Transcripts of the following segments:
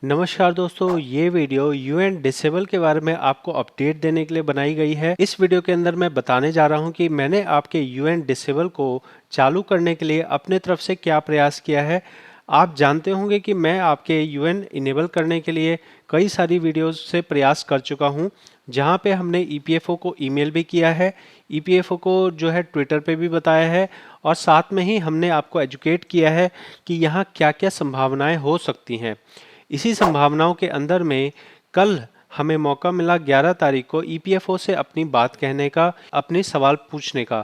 नमस्कार दोस्तों, ये वीडियो यूएन डिसेबल के बारे में आपको अपडेट देने के लिए बनाई गई है। इस वीडियो के अंदर मैं बताने जा रहा हूँ कि मैंने आपके यूएन डिसेबल को चालू करने के लिए अपने तरफ से क्या प्रयास किया है। आप जानते होंगे कि मैं आपके यूएन इनेबल करने के लिए कई सारी वीडियोस से प्रयास कर चुका हूँ, जहाँ पे हमने ईपीएफओ को ईमेल भी किया है, ईपीएफओ को जो है ट्विटर पे भी बताया है, और साथ में ही हमने आपको एजुकेट किया है कि यहाँ क्या क्या संभावनाएं हो सकती हैं। इसी संभावनाओं के अंदर में कल हमें मौका मिला 11 तारीख को ईपीएफओ से अपनी बात कहने का, अपने सवाल पूछने का।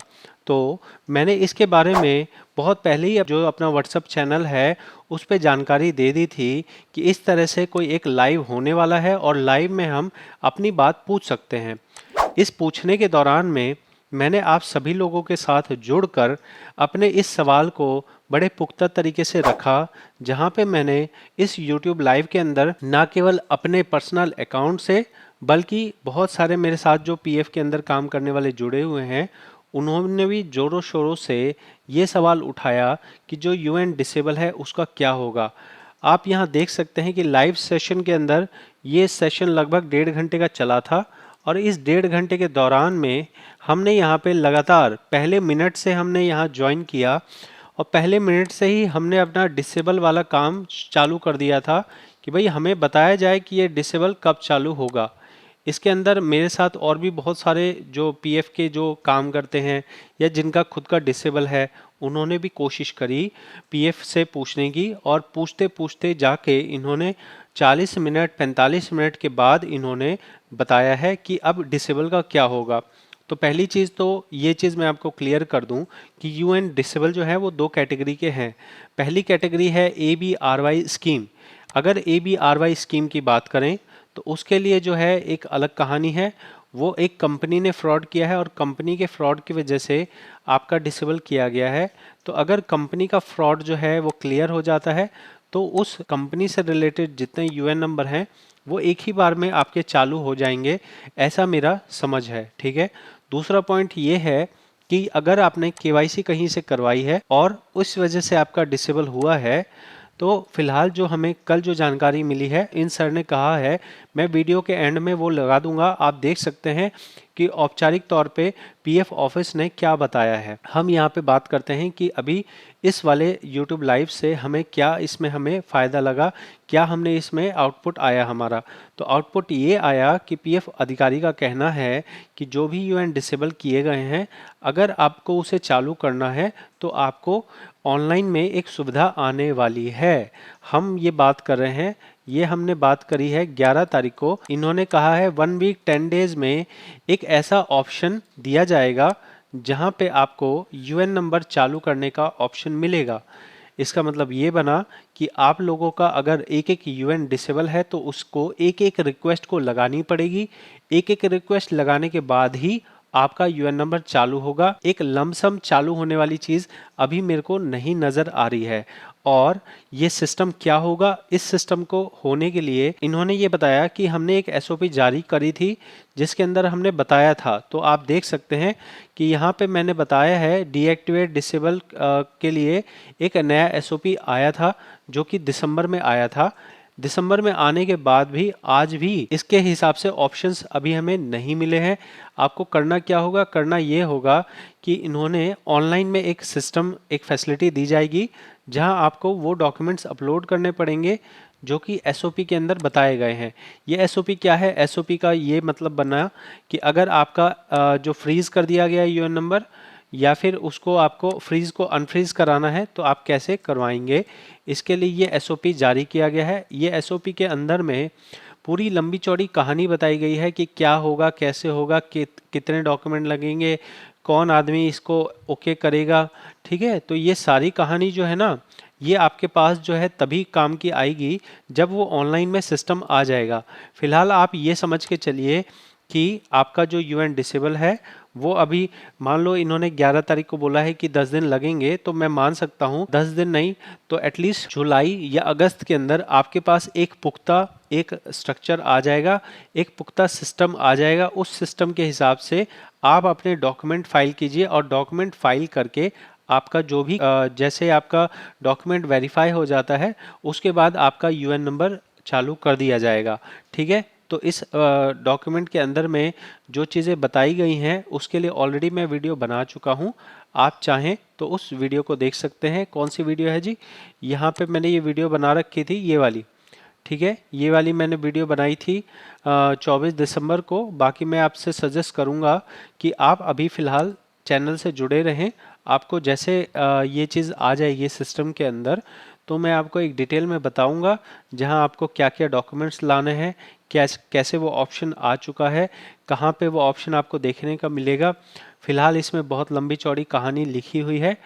तो मैंने इसके बारे में बहुत पहले ही जो अपना व्हाट्सएप चैनल है उस पे जानकारी दे दी थी कि इस तरह से कोई एक लाइव होने वाला है और लाइव में हम अपनी बात पूछ सकते हैं। इस पूछने के दौरान में मैंने आप सभी लोगों के साथ जुड़कर अपने इस सवाल को बड़े पुख्ता तरीके से रखा, जहां पे मैंने इस YouTube लाइव के अंदर ना केवल अपने पर्सनल अकाउंट से बल्कि बहुत सारे मेरे साथ जो पीएफ के अंदर काम करने वाले जुड़े हुए हैं, उन्होंने भी जोरों शोरों से ये सवाल उठाया कि जो यूएन डिसेबल है उसका क्या होगा। आप यहाँ देख सकते हैं कि लाइव सेशन के अंदर ये सेशन लगभग 1.5 घंटे का चला था, और इस 1.5 घंटे के दौरान में हमने यहाँ पे लगातार पहले मिनट से हमने यहाँ ज्वाइन किया, और पहले मिनट से ही हमने अपना डिसेबल वाला काम चालू कर दिया था कि भाई हमें बताया जाए कि ये डिसेबल कब चालू होगा। इसके अंदर मेरे साथ और भी बहुत सारे जो पीएफ के जो काम करते हैं या जिनका खुद का डिसेबल है, उन्होंने भी कोशिश करी पीएफ से पूछने की, और पूछते पूछते जाके इन्होंने 40 मिनट 45 मिनट के बाद इन्होंने बताया है कि अब डिसेबल का क्या होगा। तो पहली चीज़ तो ये चीज़ मैं आपको क्लियर कर दूं कि यूएन डिसेबल जो है वो 2 कैटेगरी के हैं। पहली कैटेगरी है ABRY स्कीम। अगर ABRY स्कीम की बात करें तो उसके लिए जो है एक अलग कहानी है। वो एक कंपनी ने फ्रॉड किया है और कंपनी के फ्रॉड की वजह से आपका डिसेबल किया गया है। तो अगर कंपनी का फ्रॉड जो है वो क्लियर हो जाता है तो उस कंपनी से रिलेटेड जितने यूएन नंबर हैं वो एक ही बार में आपके चालू हो जाएंगे, ऐसा मेरा समझ है। ठीक है। दूसरा पॉइंट ये है कि अगर आपने केवाईसी कहीं से करवाई है और उस वजह से आपका डिसेबल हुआ है, तो फिलहाल जो हमें कल जो जानकारी मिली है, इन सर ने कहा है, मैं वीडियो के एंड में वो लगा दूंगा, आप देख सकते हैं कि औपचारिक तौर पे पीएफ ऑफिस ने क्या बताया है। हम यहाँ पे बात करते हैं कि अभी इस वाले YouTube लाइव से हमें क्या इसमें हमें फ़ायदा लगा, क्या हमने इसमें आउटपुट आया हमारा। तो आउटपुट ये आया कि पीएफ अधिकारी का कहना है कि जो भी यूएन डिसेबल किए गए हैं, अगर आपको उसे चालू करना है तो आपको ऑनलाइन में एक सुविधा आने वाली है। हम ये बात कर रहे हैं, ये हमने बात करी है 11 तारीख को। इन्होंने कहा है 1 वीक 10 डेज में एक ऐसा ऑप्शन दिया जाएगा जहां पे आपको यूएन नंबर चालू करने का ऑप्शन मिलेगा। इसका मतलब ये बना कि आप लोगों का अगर एक एक यूएन डिसेबल है तो उसको एक एक रिक्वेस्ट को लगानी पड़ेगी। एक एक रिक्वेस्ट लगाने के बाद ही आपका यूएन नंबर चालू होगा। एक लमसम चालू होने वाली चीज़ अभी मेरे को नहीं नज़र आ रही है। और ये सिस्टम क्या होगा, इस सिस्टम को होने के लिए इन्होंने ये बताया कि हमने एक एसओपी जारी करी थी जिसके अंदर हमने बताया था। तो आप देख सकते हैं कि यहाँ पे मैंने बताया है डीएक्टिवेट डिसेबल के लिए एक नया एसओपी आया था जो कि दिसंबर में आया था। दिसंबर में आने के बाद भी आज भी इसके हिसाब से ऑप्शंस अभी हमें नहीं मिले हैं। आपको करना क्या होगा, करना ये होगा कि इन्होंने ऑनलाइन में एक सिस्टम, एक फैसिलिटी दी जाएगी जहां आपको वो डॉक्यूमेंट्स अपलोड करने पड़ेंगे जो कि एसओपी के अंदर बताए गए हैं। ये एसओपी क्या है, एसओपी का ये मतलब बना कि अगर आपका जो फ्रीज कर दिया गया यूएन नंबर या फिर उसको आपको फ्रीज को अनफ्रीज कराना है तो आप कैसे करवाएंगे, इसके लिए ये एसओपी जारी किया गया है। ये एसओपी के अंदर में पूरी लंबी चौड़ी कहानी बताई गई है कि क्या होगा, कैसे होगा, कितने डॉक्यूमेंट लगेंगे, कौन आदमी इसको ओके करेगा। ठीक है। तो ये सारी कहानी जो है ना, ये आपके पास जो है तभी काम की आएगी जब वो ऑनलाइन में सिस्टम आ जाएगा। फिलहाल आप ये समझ के चलिए कि आपका जो यूएन डिसेबल है वो अभी, मान लो इन्होंने 11 तारीख को बोला है कि 10 दिन लगेंगे, तो मैं मान सकता हूँ 10 दिन नहीं तो एटलीस्ट जुलाई या अगस्त के अंदर आपके पास एक पुख्ता एक स्ट्रक्चर आ जाएगा, एक पुख्ता सिस्टम आ जाएगा। उस सिस्टम के हिसाब से आप अपने डॉक्यूमेंट फाइल कीजिए, और डॉक्यूमेंट फाइल करके आपका जो भी जैसे आपका डॉक्यूमेंट वेरीफाई हो जाता है उसके बाद आपका यूएन नंबर चालू कर दिया जाएगा। ठीक है, तो इस डॉक्यूमेंट के अंदर में जो चीज़ें बताई गई हैं उसके लिए ऑलरेडी मैं वीडियो बना चुका हूं। आप चाहें तो उस वीडियो को देख सकते हैं। कौन सी वीडियो है जी? यहाँ पे मैंने ये वीडियो बना रखी थी, ये वाली। ठीक है, ये वाली मैंने वीडियो बनाई थी 24 दिसंबर को। बाकी मैं आपसे सजेस्ट करूंगा कि आप अभी फ़िलहाल चैनल से जुड़े रहें। आपको जैसे ये चीज़ आ जाएगी सिस्टम के अंदर, तो मैं आपको एक डिटेल में बताऊंगा जहां आपको क्या क्या डॉक्यूमेंट्स लाने हैं, कैसे वो ऑप्शन आ चुका है, कहां पे वो ऑप्शन आपको देखने का मिलेगा। फ़िलहाल इसमें बहुत लंबी चौड़ी कहानी लिखी हुई है,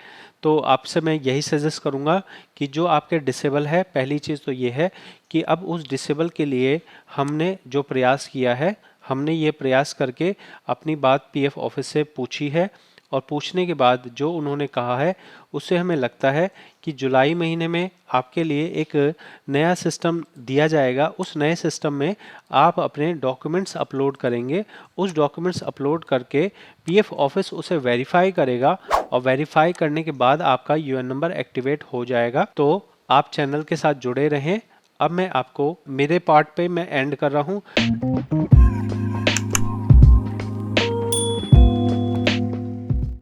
तो आपसे मैं यही सजेस्ट करूंगा कि जो आपके डिसेबल है, पहली चीज़ तो ये है कि अब उस डिसेबल के लिए हमने जो प्रयास किया है, हमने ये प्रयास करके अपनी बात पीएफ ऑफिस से पूछी है, और पूछने के बाद जो उन्होंने कहा है उससे हमें लगता है कि जुलाई महीने में आपके लिए एक नया सिस्टम दिया जाएगा। उस नए सिस्टम में आप अपने डॉक्यूमेंट्स अपलोड करेंगे। उस डॉक्यूमेंट्स अपलोड करके पीएफ ऑफिस उसे वेरीफाई करेगा, और वेरीफाई करने के बाद आपका यूएन नंबर एक्टिवेट हो जाएगा। तो आप चैनल के साथ जुड़े रहें। अब मैं आपको मेरे पार्ट पे मैं एंड कर रहा हूँ।